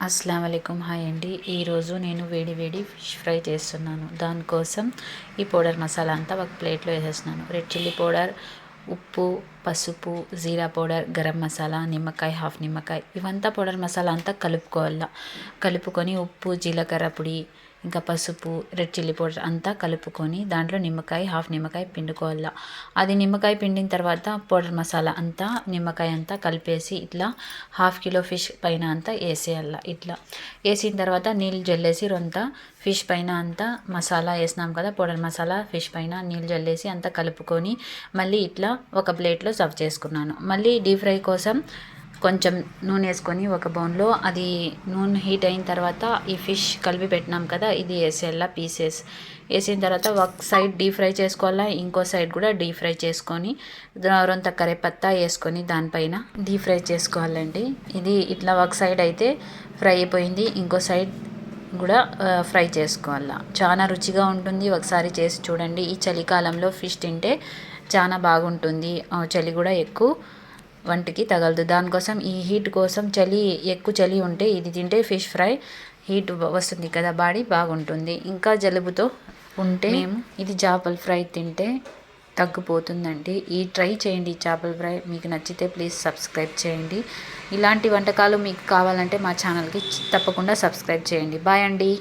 అస్సలం వాలేకుమ్. హాయ్ అండి. ఈరోజు నేను వేడి వేడి ఫిష్ ఫ్రై చేస్తున్నాను. దానికోసం ఈ పౌడర్ మసాలా అంతా ఒక ప్లేట్లో వేసేస్తున్నాను. రెడ్ చిల్లీ పౌడర్, ఉప్పు, పసుపు, జీరా పౌడర్, గరం మసాలా, నిమ్మకాయ, హాఫ్ నిమ్మకాయ, ఇవంతా పౌడర్ మసాలా అంతా కలుపుకొని ఉప్పు, జీలకర్ర పొడి, ఇంకా పసుపు, రెడ్ చిల్లీ పౌడర్ అంతా కలుపుకొని దాంట్లో నిమ్మకాయ, హాఫ్ నిమ్మకాయ పిండుకోవాలా. అది నిమ్మకాయ పిండిన తర్వాత పౌడర్ మసాలా అంతా నిమ్మకాయ అంతా కలిపేసి ఇట్లా హాఫ్ కిలో ఫిష్ పైన అంతా వేసేయాల. ఇట్లా వేసిన తర్వాత నీళ్ళు జల్లేసి రొంత ఫిష్ పైన అంతా మసాలా వేసినాం కదా, పౌడర్ మసాలా ఫిష్ పైన నీళ్ళు జల్లేసి అంతా కలుపుకొని మళ్ళీ ఇట్లా ఒక ప్లేట్లో సర్వ్ చేసుకున్నాను. మళ్ళీ డీప్ ఫ్రై కోసం కొంచెం నూనె వేసుకొని ఒక బౌన్లో అది నూనె హీట్ అయిన తర్వాత ఈ ఫిష్ కలిపి పెట్టినాం కదా, ఇది వేసేయాల. పీసెస్ వేసిన తర్వాత ఒక సైడ్ డీప్ ఫ్రై చేసుకోవాలా, ఇంకో సైడ్ కూడా డీప్ ఫ్రై చేసుకొని రొంత కరేపత్తా వేసుకొని దానిపైన డీప్ ఫ్రై చేసుకోవాలండి. ఇది ఇట్లా ఒక సైడ్ అయితే ఫ్రై అయిపోయింది, ఇంకో సైడ్ కూడా ఫ్రై చేసుకోవాలా. చాలా రుచిగా ఉంటుంది. ఒకసారి చేసి చూడండి. ఈ చలికాలంలో ఫిష్ తింటే చాలా బాగుంటుంది. చలి కూడా ఎక్కువ వంటికి తగలదు. దానికోసం ఈ హీట్ కోసం ఎక్కువ చలి ఉంటే ఇది తింటే ఫిష్ ఫ్రై హీట్ వస్తుంది కదా, బాడీ బాగుంటుంది. ఇంకా జలుబుతో ఉంటే ఇది చేపల ఫ్రై తింటే తగ్గిపోతుందండి. ట్రై చేయండి ఈ చేపల ఫ్రై. మీకు నచ్చితే ప్లీజ్ సబ్స్క్రైబ్ చేయండి. ఇలాంటి వంటకాలు మీకు కావాలంటే మా ఛానల్కి తప్పకుండా సబ్స్క్రైబ్ చేయండి. బాయ్ అండి.